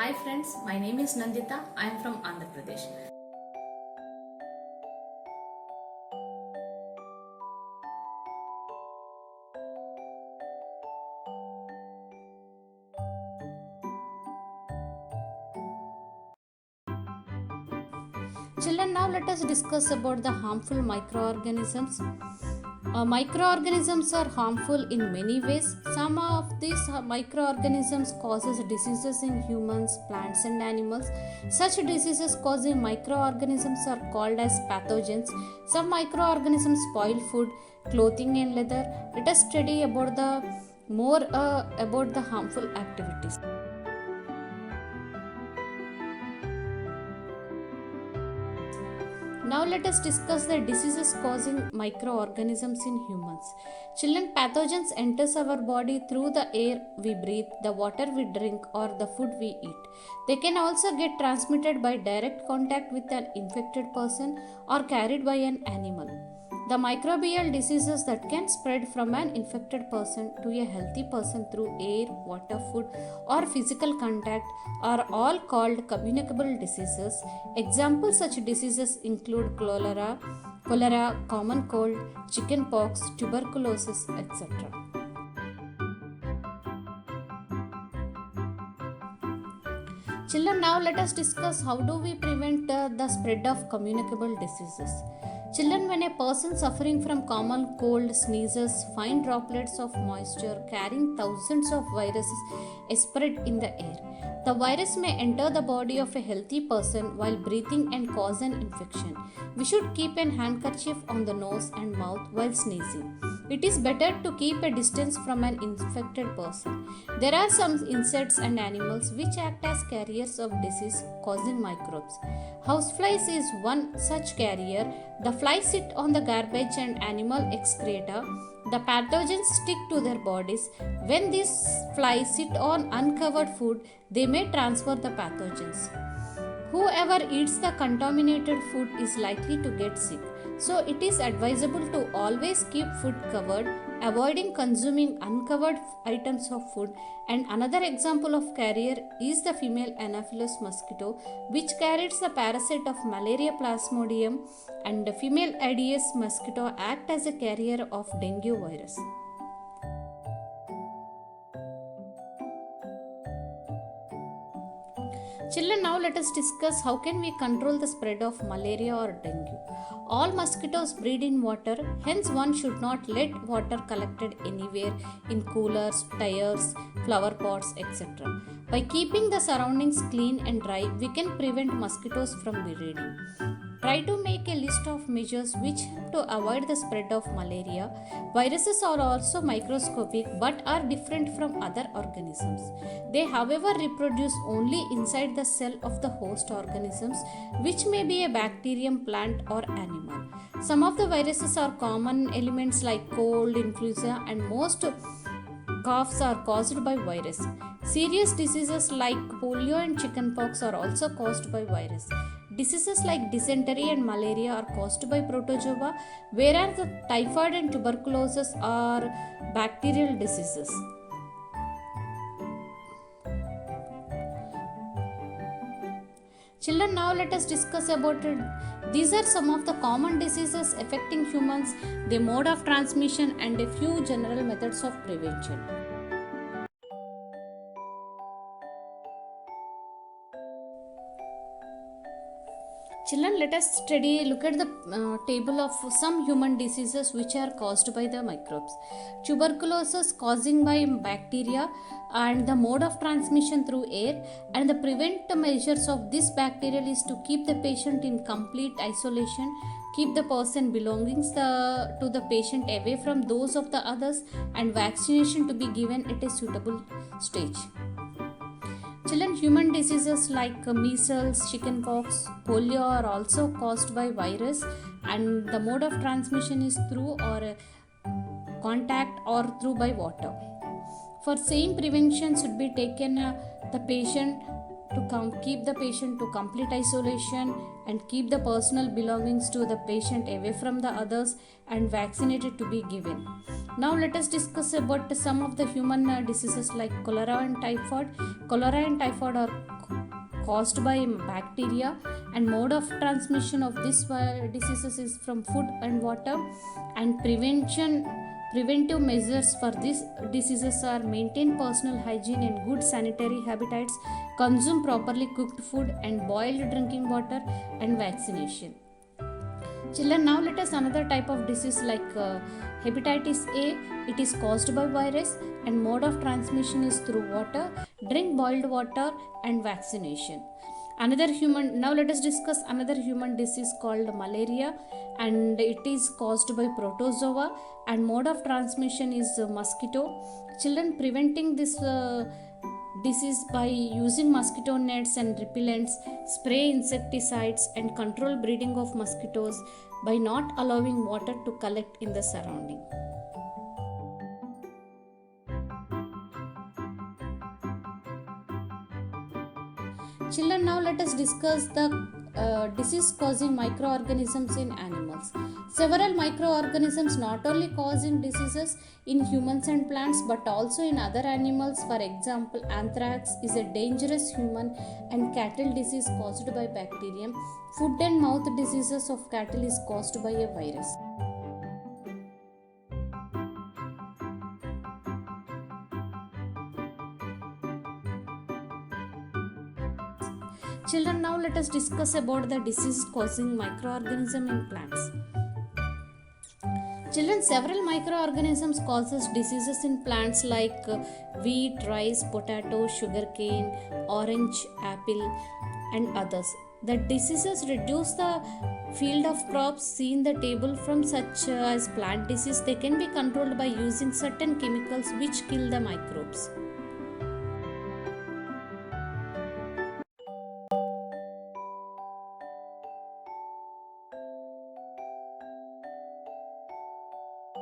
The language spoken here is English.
Hi friends, my name is Nandita. I am from Andhra Pradesh. Children, now let us discuss about the harmful microorganisms. Microorganisms are harmful in many ways. Some of these microorganisms causes diseases in humans, plants and animals. Such diseases causing microorganisms are called as pathogens. Some microorganisms spoil food, clothing and leather. Let us study about the harmful activities. Now let us discuss the diseases causing microorganisms in humans. Children, pathogens enters our body through the air we breathe, the water we drink or the food we eat. They can also get transmitted by direct contact with an infected person or carried by an animal. The microbial diseases that can spread from an infected person to a healthy person through air, water, food, or physical contact are all called communicable diseases. Examples such diseases include cholera, common cold, chickenpox, tuberculosis, etc. Children, now let us discuss how do we prevent the spread of communicable diseases. Children, when a person suffering from common cold sneezes, fine droplets of moisture carrying thousands of viruses spread in the air. The virus may enter the body of a healthy person while breathing and cause an infection. We should keep an handkerchief on the nose and mouth while sneezing. It is better to keep a distance from an infected person. There are some insects and animals which act as carriers of disease causing microbes. Houseflies is one such carrier. The flies sit on the garbage and animal excreta. The pathogens stick to their bodies. When these flies sit on uncovered food, they may transfer the pathogens. Whoever eats the contaminated food is likely to get sick. So it is advisable to always keep food covered, avoiding consuming uncovered items of food. And another example of carrier is the female Anopheles mosquito, which carries the parasite of Malaria plasmodium, and the female Aedes mosquito act as a carrier of dengue virus. Children, now let us discuss how can we control the spread of malaria or dengue. All mosquitoes breed in water, hence one should not let water collected anywhere in coolers, tires, flower pots, etc. By keeping the surroundings clean and dry, we can prevent mosquitoes from breeding. Try to make a list of measures which help to avoid the spread of malaria. Viruses are also microscopic but are different from other organisms. They, however, reproduce only inside the cell of the host organisms, which may be a bacterium, plant, or animal. Some of the viruses are common elements like cold, influenza, and most coughs are caused by virus. Serious diseases like polio and chickenpox are also caused by virus. Diseases like dysentery and malaria are caused by protozoa, whereas the typhoid and tuberculosis are bacterial diseases. Children, now let us discuss about it. These are some of the common diseases affecting humans, their mode of transmission, and a few general methods of prevention. Children, let us look at the table of some human diseases which are caused by the microbes. Tuberculosis causing by bacteria and the mode of transmission through air, and the prevent measures of this bacterial is to keep the patient in complete isolation, keep the person belongings to the patient away from those of the others, and vaccination to be given at a suitable stage. Children, human diseases like measles, chickenpox, polio are also caused by virus, and the mode of transmission is through or contact or through by water. For same prevention should be taken the patient to keep the patient to complete isolation and keep the personal belongings to the patient away from the others, and vaccinated to be given. Now let us discuss about some of the human diseases like cholera and typhoid. Cholera and typhoid are caused by bacteria, and mode of transmission of this diseases is from food and water. And preventive measures for these diseases are maintain personal hygiene and good sanitary habitats, consume properly cooked food and boiled drinking water, and vaccination. Children, now let us another type of disease like hepatitis A. It is caused by virus and mode of transmission is through water. Drink boiled water and vaccination. Another human, now let us discuss another human disease called malaria, and it is caused by protozoa and mode of transmission is mosquito. Children, preventing this disease by using mosquito nets and repellents, spray insecticides and control breeding of mosquitoes by not allowing water to collect in the surrounding. Children, now let us discuss the disease causing microorganisms in animals. Several microorganisms not only causing diseases in humans and plants but also in other animals. For example, anthrax is a dangerous human and cattle disease caused by bacterium. Foot and mouth diseases of cattle is caused by a virus. Children, now let us discuss about the disease causing microorganism in plants. Children, several microorganisms causes diseases in plants like wheat, rice, potato, sugarcane, orange, apple, and others. The diseases reduce the field of crops. See in the table from such as plant disease, they can be controlled by using certain chemicals which kill the microbes.